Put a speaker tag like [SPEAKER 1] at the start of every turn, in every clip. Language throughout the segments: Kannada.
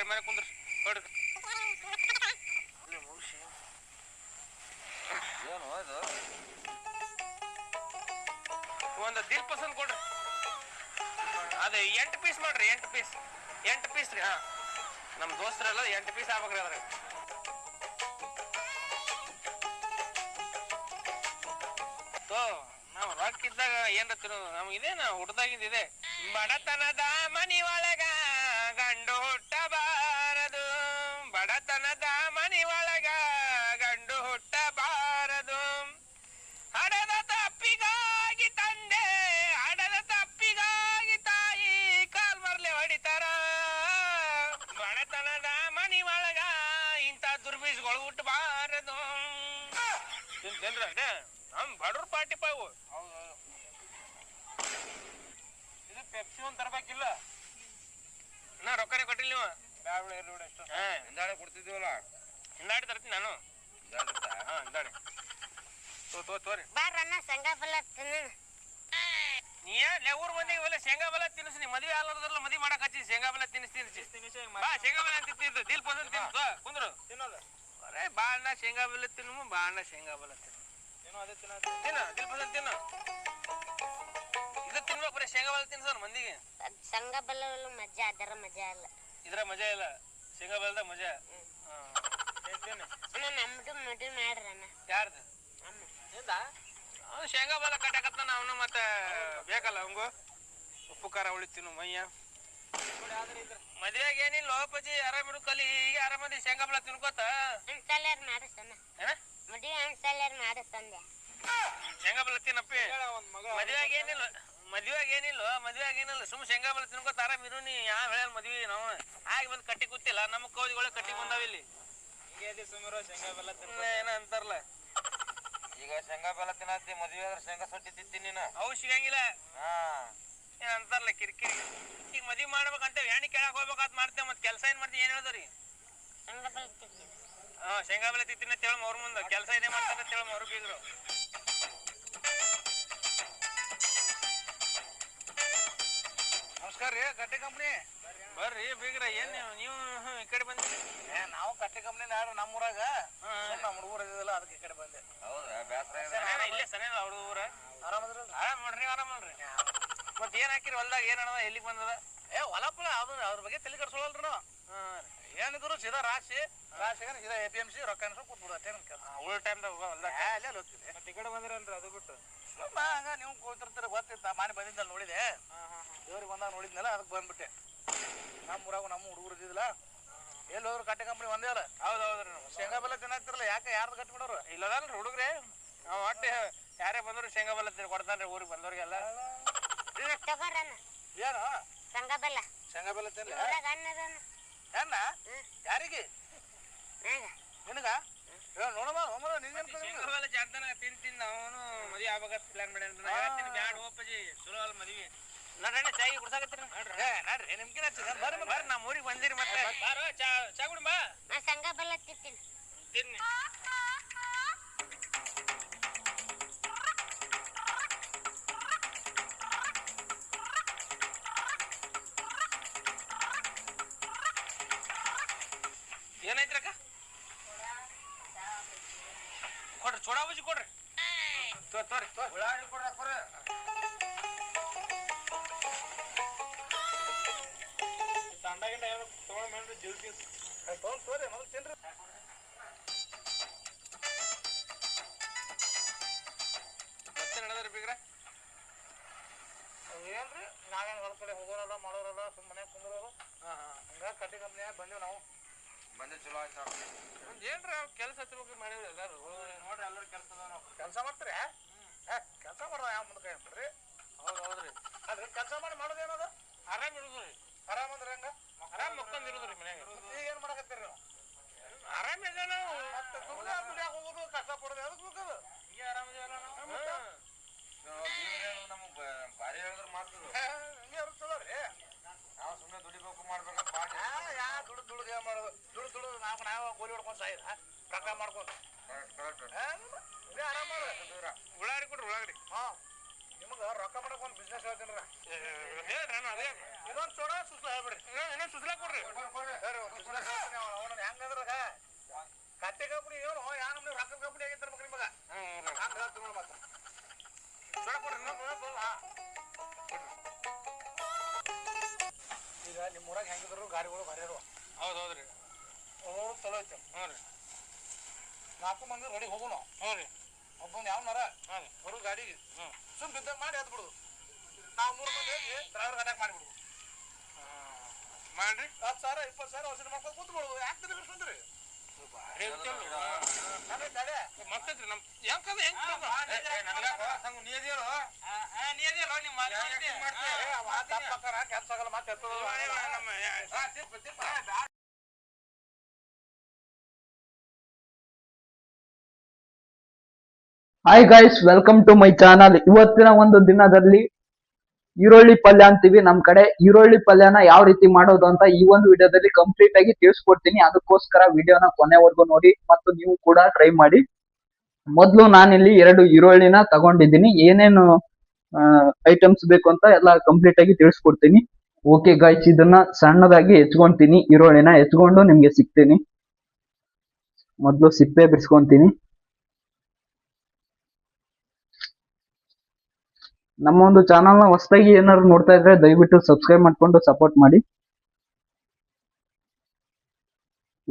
[SPEAKER 1] ಕಡೆ ಮನೆ ಕುಂದ್ರಿ ಕೊಡ್ರಿ ಮುಗಿಸಿ
[SPEAKER 2] ಏನು ಇದು
[SPEAKER 1] ಒಂದು ದಿಲ್ ಪಸಂದ್ ಕೊಡ್ರಿ ಅದೇ 8 ಪೀಸ್ ಮಾಡ್ರಿ 8 ಪೀಸ್ ರೀ. ಹಾ ನಮ್ಮ ದೋಸ್ತರೆಲ್ಲ 8 ಪೀಸ್ ಆಗ್ಬೇಕ್ರಿ ಅದ್ರಾಗ. ನಾವು ರೊಕ್ಕ ಇದ್ದಾಗ ಏನ್ರ ತಿನ್ನೋದು ನಮ್ಗೆ ಇದೇನ ಹುಡ್ದಾಗಿದ್ದಿದೆ. ಬಡತನದ ಮನಿ ಒಳಗ ಗಂಡು ಹುಟ್ಟಬಾರದು, ಬಡತನದ ಮನಿ ಒಳಗ ಗಂಡು ಹುಟ್ಟಬಾರದು. ಹಡದ ತಪ್ಪಿಗಾಗಿ ತಂದೆ, ಹಡದ ತಪ್ಪಿಗಾಗಿ ತಾಯಿ ಕಾಲ್ ಮರ್ಲೆ ಹೊಡಿತಾರ. ಬಡತನದ ಮನಿ ಒಳಗ ಇಂಥ ದುರ್ಬೀಜಗಳು ಹುಟ್ಟಬಾರದು. ತಿನ್ರ ನಮ್ ಬಡವ್ರ ಪಾರ್ಟಿ ಪಾವು. ಇದು ಪೆಪ್ಸಿ ಒಂದ್ ತರ್ಬೇಕಿಲ್ಲ. ನಾ ರೊಕ್ಕನೇ ಕೊಟ್ಟಿಲ್ಲ ನೀವು. ಎಷ್ಟು
[SPEAKER 2] ಹಿಂದಾಡೆ ಕೊಡ್ತಿದ್ದೀವಲ್ಲ,
[SPEAKER 1] ಹಿಂದಾಡಿ ತರ್ತೀನಿ ನಾನು. ಹಾ ಹಿಂದಾಡಿ ತೋರಿ
[SPEAKER 3] ಬಾರಣ್ಣ ಶೇಂಗಾ ಬೆಲ್ಲ ತಿನ್ನ.
[SPEAKER 1] ನೀ ಊರ್ ಮಂದಿ ಇವೆಲ್ಲ ಶೇಂಗಾ ಬೆಲ್ಲ ತಿನ್ನಿಸಿ. ನೀ ಮದ್ವೆ ಆಲೋದ್ರಲ್ಲ ಮದ್ವೆ ಮಾಡಕ್ ಹಚ್ಚಿ ಶೇಂಗಾ ಬೆಲ್ಲ ತಿನ್ನಿಸಿ. ಬಾ ಶೇಂಗಾ ಬೆಲ್ಲ ತಿಂತಿದ್ದು ದಿಲ್ ಪಸಂದ್ ತಿನ್ನು ಕುಂದ್ರು ತಿನ್ನೋದು. ಅರೇ ಬಾಣ ಶೇಂಗಾ ಬೆಲ್ಲ ತಿನ್ನು, ಬಾಣ ಶೇಂಗಾ ಬೆಲ್ಲ ತಿನ್ನು. ತಿನ್ನು ದಿಲ್ ಪಸಂದ್ ತಿನ್ನು. ಇದು ತಿನ್ಬೇಕು ಬರೀ ಶೇಂಗಾ ಬೆಲ್ಲ ತಿನ್ಸೋರು ಮಂದಿಗೆ.
[SPEAKER 3] ಶೇಂಗಾ ಬೆಲ್ಲ ಮಜಾ, ಅದರ ಮಜಾ ಇಲ್ಲ.
[SPEAKER 1] ಇದ್ರ ಮಜಾ ಇಲ್ಲ, ಶೇಂಗಾ ಬೆಲ್ಲದ ಮಜಾ.
[SPEAKER 3] ನಮ್ದು ಮದುವೆ ಮಾಡ್ರಣ್ಣ.
[SPEAKER 1] ಯಾರ್ದು? ಅವ್ನು ಶೇಂಗಾ ಬೆಲ್ಲ ಕಟ್ಟಾಕತ್ತ ಅವನು ಮತ್ತೆ ಬೇಕಲ್ಲ ಅವಂಗು ಉಪ್ಪು ಖಾರ ಉಳಿತೀನು ಮಯ್ಯ. ಮದ್ವೆಗ ಏನಿಲ್ಲ ಅಪ್ಪಾಜಿ, ಆರಾಮಿರು ಕಲಿ. ಈಗ ಆರಾಮದಿ ಶೇಂಗಾ ಬೆಲ್ಲ ತಿನ್ಕೋತ
[SPEAKER 3] ಅನ್ಸಲ್ಯಾರ ಮಾಡಿಸಣ್ಣ. ಮದುವೆ ಅನ್ಸಲ್ಯಾರ ಮಾಡಿಸಂದೆ.
[SPEAKER 1] ಶೇಂಗಾ ಬೆಲ್ಲ ತಿನ್ನಪ್ಪಿ. ಮದ್ವೆಗ ಏನಿಲ್ಲ ಸುಮ್ ಶೇಂಗಾ ಬೆಲ್ಲ ತಿನ್ಕೋತ ಆರಾಮಿರು. ನೀ ಯಾವ ಹೇಳ ಮದ್ವಿ ನಾವು ಆಗಿ ಬಂದ್ ಕಟ್ಟಿ ಕೂತಿಲ್ಲ. ನಮ್ಮ ಕೌದಿಗಳು ಕಟ್ಟಿ ಬಂದಾವ ಇಲ್ಲಿ. ಶೇಂಗಾ ಬೆಲ್ಲ ಏನ ಅಂತಾರಲ್ಲ.
[SPEAKER 2] ಈಗ ಶೇಂಗಾ ಬೆಲ್ಲ ತಿನ್ನತ್ತಿ, ಮದ್ವೆ ಆದ್ರೆ ಶೇಂಗಾ ಸೊಟ್ಟಿ ತಿಂತೀನಿ ನೀನು.
[SPEAKER 1] ಅವು ಸಿಗಂಗಿಲ್ಲ. ಏನ್ ಅಂತಾರಲ್ಲ ಕಿರಿಕಿರಿ. ಈಗ ಮದ್ವಿ ಮಾಡ್ಬೇಕಂತ ಎಣ್ಣೆ ಕೇಳಕ್ ಹೋಗ್ಬೇಕಂತ ಮಾಡ್ತೇವೆ. ಮತ್ ಕೆಲ್ಸ ಏನ್ ಮಾಡ್ತೀವಿ? ಏನ್ ಹೇಳ್ದ್ರಿ?
[SPEAKER 3] ಶೇಂಗಾ ಬೆಲ್ಲ ತಿಂತೀನಿ.
[SPEAKER 1] ಶೇಂಗಾ ಬೆಲ್ಲ ತಿಂತೀನಿ ಅಂತ ಹೇಳಿ ಅವ್ರ ಮುಂದೆ ಕೆಲಸ ಏನೇ ಮಾಡ್ತಾರ ಅಂತ ಹೇಳಿ ಅವ್ರು ಬೀಗ್ರು.
[SPEAKER 4] ನಮಸ್ಕಾರ ರೀ, ಕಟ್ಟೆ ಕಂಪ್ನಿ.
[SPEAKER 1] ಬರ್ರಿ ಬೀಗ್ರ. ಏನ್ ನೀವು ಈ ಕಡೆ ಬಂದ್ರಿ?
[SPEAKER 4] ನಾವು ಕಟ್ಟೆ ಕಂಪ್ನಿ ನಮ್ಮೂರಾಗ ನಮ್ಮ ಹುಡುಗರು ಇದಿಲ್ಲ, ಅದಕ್ಕೆ ಈ ಕಡೆ ಬಂದೆ.
[SPEAKER 2] ಹೌದಾ? ಬ್ಯಾಸರ
[SPEAKER 1] ಇಲ್ಲೇ ಸನೇ ಅವ್ರ ಊರ.
[SPEAKER 4] ಆರಾಮದ್ರಿ?
[SPEAKER 1] ಆರಾಮ್ ನೋಡ್ರಿ, ಆರಾಮ್ ನೋಡ್ರಿ. ಮತ್ ಏನ್ ಹಾಕಿರಿ ಹೊಲ್ದಾಗ? ಏನ್ ಅದ ಎಲ್ಲಿಗೆ ಬಂದದ?
[SPEAKER 4] ಹೊಲಪ್ಪಳ ಅದ್ರ ಬಗ್ಗೆ ತಲೆ ಕಟ್ಸೋಲ್ರಿ ನಾವು. ಏನಿದ್ರು ಸೀದಾ ರಾಶಿಗೆ ಸೀದಾ APMC ರೊಕ್ಕ ಕೂತ್ಬಿಡು ಅಷ್ಟೇ ನಮ್ ಕೆಲಸ.
[SPEAKER 1] ಉಳ ಟೈಮ್ದಾಗ ಹೊಲ್ದಾಗ
[SPEAKER 4] ಅಲ್ಲೇ ಹೋಗ್ತೀನಿ.
[SPEAKER 1] ಮತ್ತೆ ಈ ಕಡೆ ಬಂದಿರಲ್ರಿ ಅದು ಬಿಟ್ಟು?
[SPEAKER 4] ಹಂಗ ನೀವು ಕೂತಿರ್ತೀರ ಗೊತ್ತಿತ್ತ. ಮನೆ ಬಂದಿದ್ದಲ್ಲ ನೋಡಿದೆ, ದೇವ್ರಿಗೆ ಬಂದಾಗ ನೋಡಿದ್ನಲ್ಲ, ಅದಕ್ಕೆ ಬಂದ್ಬಿಟ್ಟೆ. ನಮ್ಮೂರಾಗ ನಮ್ಮ ಹುಡುಗರು ಇದ್ದಿಲ್ಲ. ಎಲ್ಲಿ ಹೋದ್ರು ಕಟ್ಟೆ ಕಂಪ್ನಿ ಒಂದೇ ಅಲ್ಲ.
[SPEAKER 1] ಹೌದೌದ್ರಿ.
[SPEAKER 4] ಶೇಂಗಾ ಬೆಲ್ಲ ತಿನ್ನತ್ತಿರಲ್ಲ, ಯಾಕೆ ಯಾರ್ದು ಕಟ್ಬಿಡೋರು?
[SPEAKER 1] ಇಲ್ಲದಲ್ರಿ ಹುಡುಗ್ರೆ. ನಾವು ಒಟ್ಟು ಯಾರೇ ಬಂದ್ರು ಶೇಂಗಾ ಬೆಲ್ಲ ಕೊಡ್ತಾನ್ರಿ ಊರಿಗೆ ಬಂದವ್ರಿಗೆಲ್ಲ.
[SPEAKER 3] ತಗೋರಣ್ಣ.
[SPEAKER 4] ಏನು
[SPEAKER 3] ಶೇಂಗಾ ಬೆಲ್ಲ?
[SPEAKER 4] ಶೇಂಗಾ ಬೆಲ್ಲ ತಿನ್ಲ
[SPEAKER 3] ಅನ್ನ
[SPEAKER 4] ಯಾರಿಗೆ? ನಿನಗ ನೋಡಮ್ಮ
[SPEAKER 1] ಶೇಂಗಾ ಬೆಲ್ಲ ಜಾರ್ತಾನ ತಿಂದ ಅವನು ಮದ್ವೆ ಆಗ್ಬೇಕಂತ ಪ್ಲಾನ್ ಮಾಡ್ಯಾನ. ಬ್ಯಾಡ ಹೋಪಜಿ, ಚಲೋ ಅಲ್ಲ ಮದ್ವಿ. ನೋಡ್ರಿ ಚಾಯಿ ಕುಡ್ಸಾಕತ್ತೀರಿ
[SPEAKER 4] ನೋಡ್ರಿ ನಿಮ್ಗಿನ
[SPEAKER 1] ಬರ್ರಿ. ನಮ್ಮ ಊರಿಗೆ ಬಂದಿರಿ ಮತ್ತೆ. ಬಾರೋ ಚಾ ಕುಡಿ ಬಾ.
[SPEAKER 3] ನಾ ಶೇಂಗಾ ಬೆಲ್ಲ ತಿಂತೀನಿ.
[SPEAKER 1] ತಿನ್ನಿ. ಏನೈತ್ರಕ್ಕ? ಕೊಡ್ರಿ ಚೋಡಾ ಬಜ್ಜಿ ಕೊಡ್ರಿ. ತೋರಿ
[SPEAKER 2] ಉಳ್ಳಾಗಡ್ಡಿ ಕೊಡ್ರಿ.
[SPEAKER 1] ತಂಡಗಿಂಡ ಏನು ತಗೊಂಡ್ರಿ ಜ್ಯೂಸ್
[SPEAKER 4] ತೋರಿ ಮೊದಲು ತಿನ್ರಿ.
[SPEAKER 1] ಮತ್ತೆ ನಡೆದ್ರಿ ಬೀಗ್ರ?
[SPEAKER 4] ಏನ್ರಿ ನಾವೇನು ಹೊರ ಕಡೆ ಹೋಗೋರಲ್ಲ ಮಾಡೋರಲ್ಲ, ಸುಮ್ಮನೆ ಕುಂದ್ರೋರು. ಹಂಗ ಕಟ್ಟಿ ಕಂಪ್ನಿಯಾಗ ಬಂದೀವಿ ನಾವು.
[SPEAKER 2] ಬಂದೆ ಚಲೋ ಆಯ್ತು.
[SPEAKER 1] ಏನ್ರಿ ಕೆಲಸ ಹಚ್ಬೇಕು ಮಾಡಿವ್ರಿ ಎಲ್ಲಾರು.
[SPEAKER 4] ನೋಡ್ರಿ ಎಲ್ಲರೂ ಕೆಲಸ ಮಾಡ್ತೀರಿ. ಕೆಲಸ ಮಾಡೋದ ಯಾವ ಮುಂದೆ ಕೈ ಬಿಡ್ರಿ.
[SPEAKER 1] ಹೌದ್ರಿ.
[SPEAKER 4] ಅದ್ರಿ ಕೆಲಸ ಮಾಡಿ ಮಾಡೋದೇನದ?
[SPEAKER 1] ಆರಾಮ್ ಇರುದ್ರಿ.
[SPEAKER 4] ಆರಾಮ್ ಅಂದ್ರೆ ಹೆಂಗ?
[SPEAKER 1] ಆರಾಮ್ ಮಕ್ಕೊಂದಿರುದ್ರಿ ಮನ್ಯಾಗ.
[SPEAKER 4] ಈಗ ಏನ್ ಮಾಡಕತ್ತೀರಿ ನೀವು?
[SPEAKER 1] ಆರಾಮ್ ಇದೆ ನಾವು.
[SPEAKER 4] ಮತ್ತೆ ದುಡ್ಯಾಗ ಹೋಗೋದು, ಕಷ್ಟ ಪಡೋದು ಅದಕ್ಕೆ ಬೇಕದು.
[SPEAKER 1] ಈಗ ಆರಾಮ್ ಇದೆಯಲ್ಲ ನಾವು.
[SPEAKER 2] ನಮಗ್ ಭಾರಿ ಹೇಳಿದ್ರೆ ಮಾತದು.
[SPEAKER 4] ಹಿಂಗೆ ಅವ್ರು ಚಲೋ ರೀ.
[SPEAKER 2] ನಾವು ಸುಮ್ಮನೆ ದುಡಿಬೇಕು ಮಾಡ್ಬೇಕಂತ ಬಾಡಿ
[SPEAKER 4] ಯಾ ದುಡ್ಡು ಏನ್ ಮಾಡೋದು? ದುಡ್ಡು ನಾವು ಗೋಲಿ ಹೊಡ್ಕೊಂಡು ಸಾಯ್ದ ರೊಕ್ಕ ಮಾಡ್ಕೊಂಡು ಆರಾಮ
[SPEAKER 1] ಉಳ್ಳಾಗಡ್ಡಿ ಕೊಡ್ರಿ. ಉಳ್ಳಾಗಡ್ಡಿ
[SPEAKER 4] ನಿಮ್ಗೆ ರೊಕ್ಕ ಮಾಡಕ್ ಒಂದು ಬಿಸ್ನೆಸ್ ಹೇಳ್ತೀನಿ.
[SPEAKER 1] ಹೇಳ್ರಿ. ಅದೇ
[SPEAKER 4] ಇದೊಂದು ಚೋಡ ಸುಸ್ಲ ಹೇಳ್ಬಿಡ್ರಿ.
[SPEAKER 1] ಇನ್ನೊಂದು ಸುಸ್ಲಾ ಕೊಡ್ರಿ.
[SPEAKER 4] ಹಂಗಂದ್ರ ಕಟ್ಟೆ ಕಂಪನಿ ಏನು ಯಾ ನಮ್ಗೆ ರೊಕ್ಕ ಕಂಪನಿ ಆಗಿರ್ತಾರ ನಿಮಗ ಹಂಗ ಹೇಳ್ತೀನಿ ನೋಡ್ ಮತ್ತೆ ಈಗ ನಿಮ್ಮ ಊರಾಗ ಹೆಂಗಿದ್ರು ಗಾಡಿಗಳು ಬರ್ಯಾರು.
[SPEAKER 1] ಹೌದೌದ್ರಿ.
[SPEAKER 4] ಚಲೋ ಐತೆ.
[SPEAKER 1] ಹ್ಞೂ ರೀ.
[SPEAKER 4] 4 ಮಂದಿ ರೆಡಿ ಹೋಗೋಣ.
[SPEAKER 1] ಹ್ಞೂ ರೀ.
[SPEAKER 4] ಒಬ್ಬನ ಯಾವನಾರ ಬರೋ ಗಾಡಿಗೆ ಸುಮ್ ಬಿದ್ದಾಗ ಮಾಡಿ ಎದ್ ಬಿಡುದು. ನಾವು 3 ಮಂದಿ ಹೋಗಿ ಡ್ರೈವರ್ ಅಟ್ಯಾಕ್ ಮಾಡಿಬಿಡುದು.
[SPEAKER 1] ಮಾಡ್ರಿ
[SPEAKER 4] 10,000 20,000 ವಸೂಲಿ ಮಾಡ್ಕೊಂಡು ಕೂತ್ ಬಿಡುದು. ಯಾಕೆ ತಲೆ ಬಿಡ್ಸಂದ್ರಿ
[SPEAKER 1] ಮತ್ತೈತ್ರಿ ನಮ್ ಯಾಕಂದ್ರೆ
[SPEAKER 5] hi guys, welcome to my channel. ಇವತ್ತಿನ ಒಂದು ದಿನದಲ್ಲಿ ಈರುಳ್ಳಿ ಪಲ್ಯ ಅಂತೀವಿ ನಮ್ ಕಡೆ. ಈರುಳ್ಳಿ ಪಲ್ಯನ ಯಾವ ರೀತಿ ಮಾಡೋದು ಅಂತ ಈ ಒಂದು ವಿಡಿಯೋದಲ್ಲಿ ಕಂಪ್ಲೀಟ್ ಆಗಿ ತಿಳಿಸ್ಕೊಡ್ತೀನಿ. ಅದಕ್ಕೋಸ್ಕರ ವಿಡಿಯೋನ ಕೊನೆವರೆಗೂ ನೋಡಿ ಮತ್ತು ನೀವು ಕೂಡ ಟ್ರೈ ಮಾಡಿ. ಮೊದ್ಲು ನಾನಿಲ್ಲಿ 2 ಈರುಳ್ಳಿನ ತಗೊಂಡಿದ್ದೀನಿ. ಏನೇನು ಐಟಮ್ಸ್ ಬೇಕು ಅಂತ ಎಲ್ಲ ಕಂಪ್ಲೀಟ್ ಆಗಿ ತಿಳಿಸ್ಕೊಡ್ತೀನಿ. ಓಕೆ ಗೈಸ್, ಇದನ್ನ ಸಣ್ಣದಾಗಿ ಹೆಚ್ಕೊಂತೀನಿ. ಈರುಳ್ಳಿನ ಹೆಚ್ಕೊಂಡು ನಿಮ್ಗೆ ಸಿಗ್ತೀನಿ. ಮೊದ್ಲು ಸಿಪ್ಪೆ ಬಿಡಿಸ್ಕೊಂತೀನಿ. ನಮ್ಮ ಒಂದು ಚಾನಲ್ ನ ಹೊಸದಾಗಿ ಏನಾದ್ರು ನೋಡ್ತಾ ಇದ್ರೆ ದಯವಿಟ್ಟು ಸಬ್ಸ್ಕ್ರೈಬ್ ಮಾಡ್ಕೊಂಡು ಸಪೋರ್ಟ್ ಮಾಡಿ.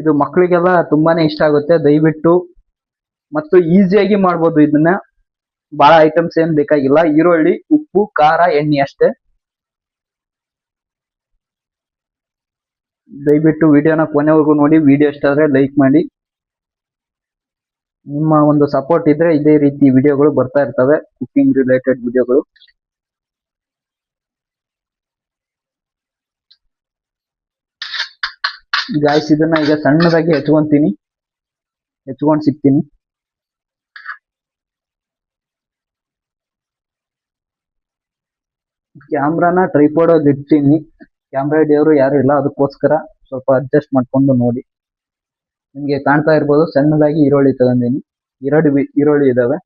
[SPEAKER 5] ಇದು ಮಕ್ಕಳಿಗೆಲ್ಲ ತುಂಬಾನೇ ಇಷ್ಟ ಆಗುತ್ತೆ. ದಯವಿಟ್ಟು ಮತ್ತು ಈಸಿಯಾಗಿ ಮಾಡ್ಬೋದು ಇದನ್ನ. ಬಹಳ ಐಟಮ್ಸ್ ಏನ್ ಬೇಕಾಗಿಲ್ಲ. ಈರುಳ್ಳಿ, ಉಪ್ಪು, ಖಾರ, ಎಣ್ಣೆ ಅಷ್ಟೇ. ದಯವಿಟ್ಟು ವಿಡಿಯೋನ ಕೊನೆವರೆಗೂ ನೋಡಿ. ವಿಡಿಯೋ ಇಷ್ಟ ಆದ್ರೆ ಲೈಕ್ ಮಾಡಿ. ನಿಮ್ಮ ಒಂದು ಸಪೋರ್ಟ್ ಇದ್ರೆ ಇದೇ ರೀತಿ ವಿಡಿಯೋಗಳು ಬರ್ತಾ ಇರ್ತವೆ, ಕುಕಿಂಗ್ ರಿಲೇಟೆಡ್ ವಿಡಿಯೋಗಳು. ಗಾಯ್ಸ್, ಇದನ್ನ ಈಗ ಸಣ್ಣದಾಗಿ ಹೆಚ್ಕೊಂತೀನಿ. ಹೆಚ್ಕೊಂಡು ಸಿಗ್ತೀನಿ. ಕ್ಯಾಮ್ರಾನ ಟ್ರೈಪಾಡ್ ಅಲ್ಲಿ ಇಡ್ತೀನಿ. ಕ್ಯಾಮ್ರಾ ಹಿಡಿಯೋರು ಯಾರು ಇಲ್ಲ, ಅದಕ್ಕೋಸ್ಕರ ಸ್ವಲ್ಪ ಅಡ್ಜಸ್ಟ್ ಮಾಡ್ಕೊಂಡು ನೋಡಿ. ನಿಮ್ಗೆ ಕಾಣ್ತಾ ಇರ್ಬೋದು, ಸಣ್ಣದಾಗಿ ಈರುಳ್ಳಿ ತಗೊಂಡಿನಿ. 2 ಈರುಳ್ಳಿ ಇದಾವೆ.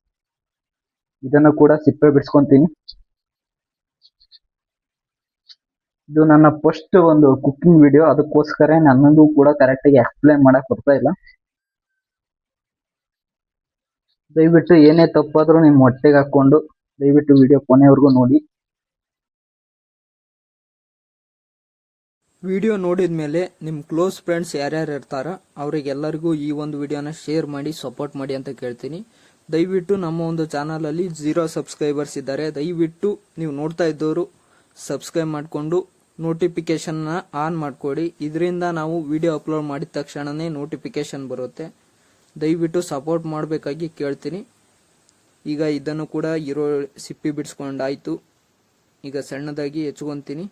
[SPEAKER 5] ಇದನ್ನು ಕೂಡ ಸಿಪ್ಪೆ ಬಿಡಿಸ್ಕೊಂತೀನಿ. ಇದು ನನ್ನ ಫಸ್ಟ್ ಒಂದು ಕುಕಿಂಗ್ ವಿಡಿಯೋ, ಅದಕ್ಕೋಸ್ಕರ ನನ್ನದು ಕೂಡ ಕರೆಕ್ಟ್ ಆಗಿ ಎಕ್ಸ್ಪ್ಲೈನ್ ಮಾಡಕ್ ಬರ್ತಾ ಇಲ್ಲ. ದಯವಿಟ್ಟು ಏನೇ ತಪ್ಪಾದ್ರೂ ನಿಮ್ ಹೊಟ್ಟೆಗೆ ಹಾಕೊಂಡು ದಯವಿಟ್ಟು ವಿಡಿಯೋ ಕೊನೆವರೆಗೂ ನೋಡಿ.
[SPEAKER 6] ವಿಡಿಯೋ ನೋಡಿದ ಮೇಲೆ ನಿಮ್ಮ ಕ್ಲೋಸ್ ಫ್ರೆಂಡ್ಸ್ ಯಾರ್ಯಾರು ಇರ್ತಾರ ಅವರಿಗೆಲ್ಲರಿಗೂ ಈ ಒಂದು ವಿಡಿಯೋನ ಶೇರ್ ಮಾಡಿ ಸಪೋರ್ಟ್ ಮಾಡಿ ಅಂತ ಕೇಳ್ತೀನಿ. ದಯವಿಟ್ಟು ನಮ್ಮ ಒಂದು ಚಾನಲಲ್ಲಿ 0 ಸಬ್ಸ್ಕ್ರೈಬರ್ಸ್ ಇದ್ದಾರೆ. ದಯವಿಟ್ಟು ನೀವು ನೋಡ್ತಾ ಇದ್ದವರು ಸಬ್ಸ್ಕ್ರೈಬ್ ಮಾಡಿಕೊಂಡು ನೋಟಿಫಿಕೇಶನ್ನ ಆನ್ ಮಾಡಿಕೊಡಿ. ಇದರಿಂದ ನಾವು ವಿಡಿಯೋ ಅಪ್ಲೋಡ್ ಮಾಡಿದ ತಕ್ಷಣವೇ ನೋಟಿಫಿಕೇಶನ್ ಬರುತ್ತೆ. ದಯವಿಟ್ಟು ಸಪೋರ್ಟ್ ಮಾಡಬೇಕಾಗಿ ಕೇಳ್ತೀನಿ. ಈಗ ಇದನ್ನು ಕೂಡ ಸಿಪ್ಪಿ ಬಿಡಿಸ್ಕೊಂಡಾಯ್ತು. ಈಗ ಸಣ್ಣದಾಗಿ ಹೆಚ್ಕೊಂತೀನಿ.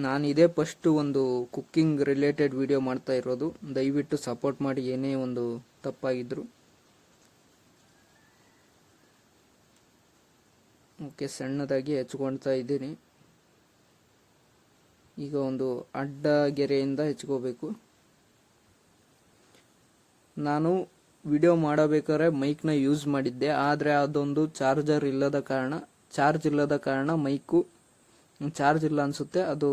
[SPEAKER 6] ನಾನು ಇದೇ ಫಸ್ಟ್ ಒಂದು ಕುಕ್ಕಿಂಗ್ ರಿಲೇಟೆಡ್ ವಿಡಿಯೋ ಮಾಡ್ತಾ ಇರೋದು. ದಯವಿಟ್ಟು ಸಪೋರ್ಟ್ ಮಾಡಿ ಏನೇ ಒಂದು ತಪ್ಪಾಗಿದ್ರು. ಓಕೆ, ಸಣ್ಣದಾಗಿ ಹೆಚ್ಕೊಳ್ತಾ ಇದ್ದೀನಿ. ಈಗ ಒಂದು ಅಡ್ಡ ಗೆರೆಯಿಂದ ಹೆಚ್ಕೋಬೇಕು. ನಾನು ವಿಡಿಯೋ ಮಾಡಬೇಕಾದ್ರೆ ಮೈಕ್ನ ಯೂಸ್ ಮಾಡಿದ್ದೆ, ಆದರೆ ಅದೊಂದು ಚಾರ್ಜ್ ಇಲ್ಲದ ಕಾರಣ ಮೈಕು ಚಾರ್ಜ್ ಇಲ್ಲ ಅನ್ಸುತ್ತೆ. ಅದು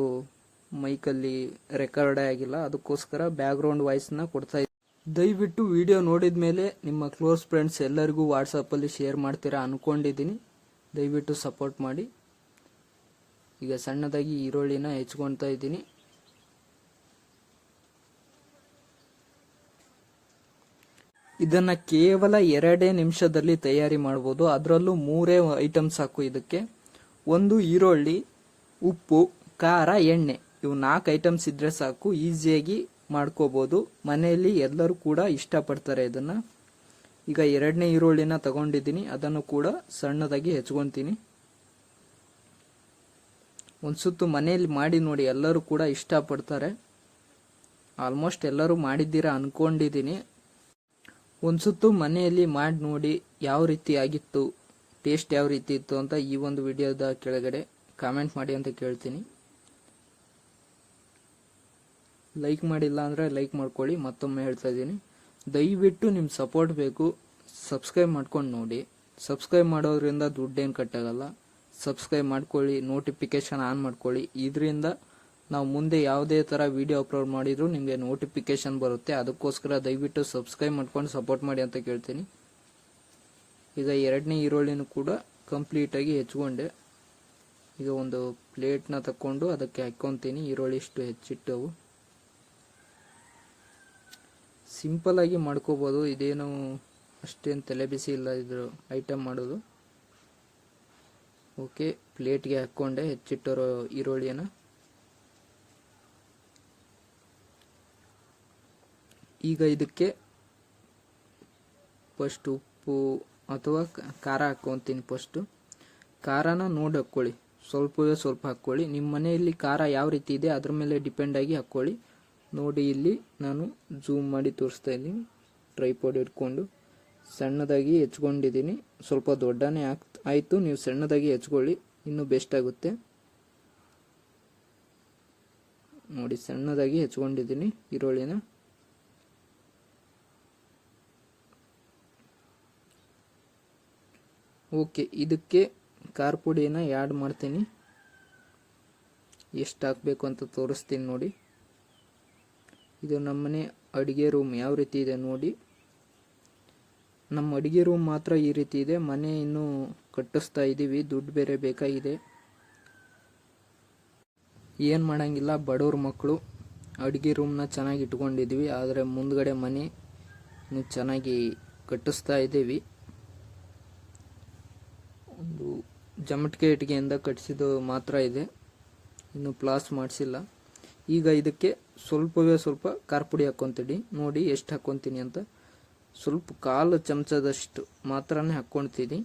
[SPEAKER 6] ಮೈಕಲ್ಲಿ ರೆಕಾರ್ಡೇ ಆಗಿಲ್ಲ. ಅದಕ್ಕೋಸ್ಕರ ಬ್ಯಾಕ್ಗ್ರೌಂಡ್ ವಾಯ್ಸ್ನ ಕೊಡ್ತಾ ಇದ್ದೀನಿ. ದಯವಿಟ್ಟು ವಿಡಿಯೋ ನೋಡಿದ ಮೇಲೆ ನಿಮ್ಮ ಕ್ಲೋಸ್ ಫ್ರೆಂಡ್ಸ್ ಎಲ್ಲರಿಗೂ ವಾಟ್ಸಪ್ಪಲ್ಲಿ ಶೇರ್ ಮಾಡ್ತೀರಾ ಅನ್ಕೊಂಡಿದ್ದೀನಿ. ದಯವಿಟ್ಟು ಸಪೋರ್ಟ್ ಮಾಡಿ. ಈಗ ಸಣ್ಣದಾಗಿ ಈರುಳ್ಳಿನ ಹೆಚ್ಕೊಳ್ತಾ ಇದ್ದೀನಿ. ಇದನ್ನ ಕೇವಲ 2 ನಿಮಿಷದಲ್ಲಿ ತಯಾರಿ ಮಾಡ್ಬೋದು. ಅದರಲ್ಲೂ 3 ಐಟಮ್ಸ್ ಸಾಕು ಇದಕ್ಕೆ. ಒಂದು ಈರುಳ್ಳಿ, ಉಪ್ಪು, ಖಾರ, ಎಣ್ಣೆ. ಇವು 4 ಐಟಮ್ಸ್ ಇದ್ರೆ ಸಾಕು, ಈಸಿಯಾಗಿ ಮಾಡ್ಕೋಬಹುದು. ಮನೆಯಲ್ಲಿ ಎಲ್ಲರೂ ಕೂಡ ಇಷ್ಟಪಡ್ತಾರೆ ಇದನ್ನ. ಈಗ 2ನೇ ಈರುಳ್ಳಿನ ತಗೊಂಡಿದ್ದೀನಿ. ಅದನ್ನು ಕೂಡ ಸಣ್ಣದಾಗಿ ಹೆಚ್ಕೊಂತೀನಿ. ಒಂದು ಸುತ್ತು ಮನೆಯಲ್ಲಿ ಮಾಡಿ ನೋಡಿ, ಎಲ್ಲರೂ ಕೂಡ ಇಷ್ಟಪಡ್ತಾರೆ. ಆಲ್ಮೋಸ್ಟ್ ಎಲ್ಲರೂ ಮಾಡಿದ್ದೀರಾ ಅನ್ಕೊಂಡಿದ್ದೀನಿ. ಒಂದು ಸುತ್ತು ಮನೆಯಲ್ಲಿ ಮಾಡಿ ನೋಡಿ ಯಾವ ರೀತಿ ಆಗಿತ್ತು, ಟೇಸ್ಟ್ ಯಾವ ರೀತಿ ಇತ್ತು ಅಂತ ಈ ಒಂದು ವಿಡಿಯೋದ ಕೆಳಗಡೆ ಕಾಮೆಂಟ್ ಮಾಡಿ ಅಂತ ಕೇಳ್ತೀನಿ. ಲೈಕ್ ಮಾಡಿಲ್ಲ ಅಂದರೆ ಲೈಕ್ ಮಾಡ್ಕೊಳ್ಳಿ. ಮತ್ತೊಮ್ಮೆ ಹೇಳ್ತಾ ಇದ್ದೀನಿ, ದಯವಿಟ್ಟು ನಿಮ್ಮ ಸಪೋರ್ಟ್ ಬೇಕು. ಸಬ್ಸ್ಕ್ರೈಬ್ ಮಾಡ್ಕೊಂಡು ನೋಡಿ. ಸಬ್ಸ್ಕ್ರೈಬ್ ಮಾಡೋದ್ರಿಂದ ದುಡ್ಡೇನು ಕಟ್ಟಾಗಲ್ಲ. ಸಬ್ಸ್ಕ್ರೈಬ್ ಮಾಡ್ಕೊಳ್ಳಿ, ನೋಟಿಫಿಕೇಶನ್ ಆನ್ ಮಾಡ್ಕೊಳ್ಳಿ. ಇದರಿಂದ ನಾವು ಮುಂದೆ ಯಾವುದೇ ಥರ ವಿಡಿಯೋ ಅಪ್ಲೋಡ್ ಮಾಡಿದರೂ ನಿಮಗೆ ನೋಟಿಫಿಕೇಶನ್ ಬರುತ್ತೆ. ಅದಕ್ಕೋಸ್ಕರ ದಯವಿಟ್ಟು ಸಬ್ಸ್ಕ್ರೈಬ್ ಮಾಡ್ಕೊಂಡು ಸಪೋರ್ಟ್ ಮಾಡಿ ಅಂತ ಕೇಳ್ತೀನಿ. ಈಗ ಎರಡನೇ ಈರುಳ್ಳಿನೂ ಕೂಡ ಕಂಪ್ಲೀಟಾಗಿ ಹೆಚ್ಕೊಂಡೆ. ಈಗ ಒಂದು ಪ್ಲೇಟ್ನ ತಕ್ಕೊಂಡು ಅದಕ್ಕೆ ಹಾಕ್ಕೊತೀನಿ. ಈರುಳ್ಳಿ ಇಷ್ಟು ಹೆಚ್ಚಿಟ್ಟವು. ಸಿಂಪಲ್ಲಾಗಿ ಮಾಡ್ಕೋಬೋದು, ಇದೇನು ಅಷ್ಟೇನು ತಲೆ ಬಿಸಿ ಇಲ್ಲ ಇದ್ರ ಐಟಮ್ ಮಾಡೋದು. ಓಕೆ, ಪ್ಲೇಟ್ಗೆ ಹಾಕ್ಕೊಂಡೆ ಹೆಚ್ಚಿಟ್ಟಿರೋ ಈರುಳ್ಳಿಯನ್ನು. ಈಗ ಇದಕ್ಕೆ ಫಸ್ಟ್ ಉಪ್ಪು ಅಥವಾ ಖಾರ ಹಾಕ್ಕೊತೀನಿ. ಫಸ್ಟು ಖಾರನ ನೋಡಿ ಹಾಕ್ಕೊಳ್ಳಿ, ಸ್ವಲ್ಪವೇ ಸ್ವಲ್ಪ ಹಾಕ್ಕೊಳ್ಳಿ. ನಿಮ್ಮ ಮನೆಯಲ್ಲಿ ಖಾರ ಯಾವ ರೀತಿ ಇದೆ ಅದ್ರ ಮೇಲೆ ಡಿಪೆಂಡ್ ಆಗಿ ಹಾಕ್ಕೊಳ್ಳಿ. ನೋಡಿ, ಇಲ್ಲಿ ನಾನು ಝೂಮ್ ಮಾಡಿ ತೋರಿಸ್ತಾ ಇದ್ದೀನಿ. ಟ್ರೈಪಾಡ್ ಇಟ್ಕೊಂಡು ಸಣ್ಣದಾಗಿ ಹೆಚ್ಕೊಂಡಿದ್ದೀನಿ. ಸ್ವಲ್ಪ ದೊಡ್ಡನೇ ಆಯಿತು, ನೀವು ಸಣ್ಣದಾಗಿ ಹೆಚ್ಕೊಳ್ಳಿ, ಇನ್ನೂ ಬೆಸ್ಟ್ ಆಗುತ್ತೆ. ನೋಡಿ, ಸಣ್ಣದಾಗಿ ಹೆಚ್ಕೊಂಡಿದ್ದೀನಿ ಈರುಳ್ಳಿನ. ಓಕೆ, ಇದಕ್ಕೆ ಖಾರ ಪುಡಿಯನ್ನು ಆ್ಯಡ್ ಮಾಡ್ತೀನಿ. ಎಷ್ಟು ಹಾಕಬೇಕು ಅಂತ ತೋರಿಸ್ತೀನಿ ನೋಡಿ. ಇದು ನಮ್ಮನೆ ಅಡುಗೆ ರೂಮ್ ಯಾವ ರೀತಿ ಇದೆ ನೋಡಿ. ನಮ್ಮ ಅಡುಗೆ ರೂಮ್ ಮಾತ್ರ ಈ ರೀತಿ ಇದೆ. ಮನೆ ಇನ್ನೂ ಕಟ್ಟಿಸ್ತಾ ಇದ್ದೀವಿ, ದುಡ್ಡು ಬೇರೆ ಬೇಕಾಗಿದೆ. ಏನು ಮಾಡೋಂಗಿಲ್ಲ, ಬಡವ್ರ ಮಕ್ಕಳು. ಅಡುಗೆ ರೂಮ್ನ ಚೆನ್ನಾಗಿ ಇಟ್ಕೊಂಡಿದ್ವಿ, ಆದರೆ ಮುಂದ್ಗಡೆ ಮನೆ ಚೆನ್ನಾಗಿ ಕಟ್ಟಿಸ್ತಾ ಇದ್ದೀವಿ. ಒಂದು ಜಮಟ್ಕೆ ಇಟ್ಟಿಗೆಯಿಂದ ಕಟ್ಟಿಸಿದ್ದು ಮಾತ್ರ ಇದೆ, ಇನ್ನು ಪ್ಲಾಸ್ ಮಾಡಿಸಿಲ್ಲ. ಈಗ ಇದಕ್ಕೆ ಸ್ವಲ್ಪವೇ ಸ್ವಲ್ಪ ಖಾರ ಪುಡಿ ಹಾಕ್ಕೊತೀನಿ. ನೋಡಿ ಎಷ್ಟು ಹಾಕ್ಕೊತೀನಿ ಅಂತ. ಸ್ವಲ್ಪ 1/4 ಚಮಚದಷ್ಟು ಮಾತ್ರನೇ ಹಾಕ್ಕೊಳ್ತೀನಿ.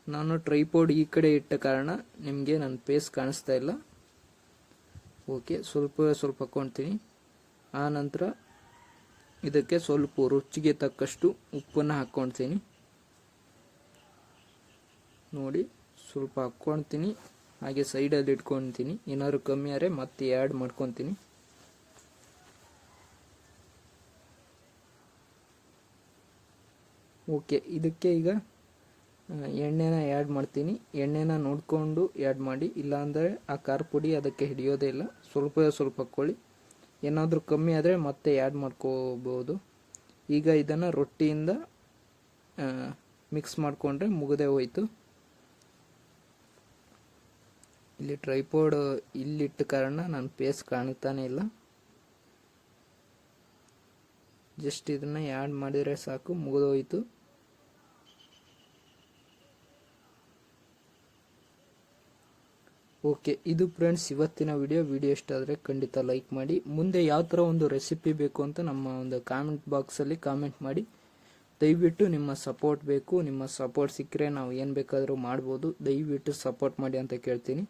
[SPEAKER 6] ನಾನು ಟ್ರೈಪಾಡ್ ಈ ಕಡೆ ಇಟ್ಟ ಕಾರಣ ನಿಮಗೆ ನನ್ನ ಫೇಸ್ ಕಾಣಿಸ್ತಾ ಇಲ್ಲ. ಓಕೆ, ಸ್ವಲ್ಪವೇ ಸ್ವಲ್ಪ ಹಾಕ್ಕೊಳ್ತೀನಿ. ಆ ನಂತರ ಇದಕ್ಕೆ ಸ್ವಲ್ಪ ರುಚಿಗೆ ತಕ್ಕಷ್ಟು ಉಪ್ಪನ್ನು ಹಾಕ್ಕೊಳ್ತೀನಿ. ನೋಡಿ, ಸ್ವಲ್ಪ ಹಾಕ್ಕೊಳ್ತೀನಿ, ಹಾಗೆ ಸೈಡಲ್ಲಿ ಇಟ್ಕೊಳ್ತೀನಿ. ಏನಾದ್ರು ಕಮ್ಮಿ ಆದರೆ ಮತ್ತೆ ಆ್ಯಡ್ ಮಾಡ್ಕೊತೀನಿ. ಓಕೆ, ಇದಕ್ಕೆ ಈಗ ಎಣ್ಣೆನ ಆ್ಯಡ್ ಮಾಡ್ತೀನಿ. ಎಣ್ಣೆನ ನೋಡಿಕೊಂಡು ಆ್ಯಡ್ ಮಾಡಿ, ಇಲ್ಲಾಂದರೆ ಆ ಖಾರ ಪುಡಿ ಅದಕ್ಕೆ ಹಿಡಿಯೋದೇ ಇಲ್ಲ. ಸ್ವಲ್ಪ ಸ್ವಲ್ಪ ಹಾಕ್ಕೊಳ್ಳಿ, ಏನಾದರೂ ಕಮ್ಮಿ ಆದರೆ ಮತ್ತೆ ಆ್ಯಡ್ ಮಾಡ್ಕೋಬೋದು. ಈಗ ಇದನ್ನು ರೊಟ್ಟಿಯಿಂದ ಮಿಕ್ಸ್ ಮಾಡಿಕೊಂಡ್ರೆ ಮುಗಿದೇ ಹೋಯಿತು. ಇಲ್ಲಿ ಟ್ರೈಪಾಡ್ ಇಲ್ಲಿಟ್ಟ ಕಾರಣ ನನ್ನ ಫೇಸ್ ಕಾಣ್ತಾನೆ ಇಲ್ಲ. ಜಸ್ಟ್ ಇದನ್ನು ಆ್ಯಡ್ ಮಾಡಿದರೆ ಸಾಕು, ಮುಗಿದೋಯ್ತು. ಓಕೆ, ಇದು ಫ್ರೆಂಡ್ಸ್ ಇವತ್ತಿನ ವಿಡಿಯೋ ಇಷ್ಟ ಆದರೆ ಖಂಡಿತ ಲೈಕ್ ಮಾಡಿ. ಮುಂದೆ ಯಾವ ಥರ ಒಂದು ರೆಸಿಪಿ ಬೇಕು ಅಂತ ನಮ್ಮ ಒಂದು ಕಾಮೆಂಟ್ ಬಾಕ್ಸಲ್ಲಿ ಕಾಮೆಂಟ್ ಮಾಡಿ. ದಯವಿಟ್ಟು ನಿಮ್ಮ ಸಪೋರ್ಟ್ ಬೇಕು. ನಿಮ್ಮ ಸಪೋರ್ಟ್ ಸಿಕ್ಕರೆ ನಾವು ಏನು ಬೇಕಾದರೂ ಮಾಡ್ಬೋದು. ದಯವಿಟ್ಟು ಸಪೋರ್ಟ್ ಮಾಡಿ ಅಂತ ಕೇಳ್ತೀನಿ.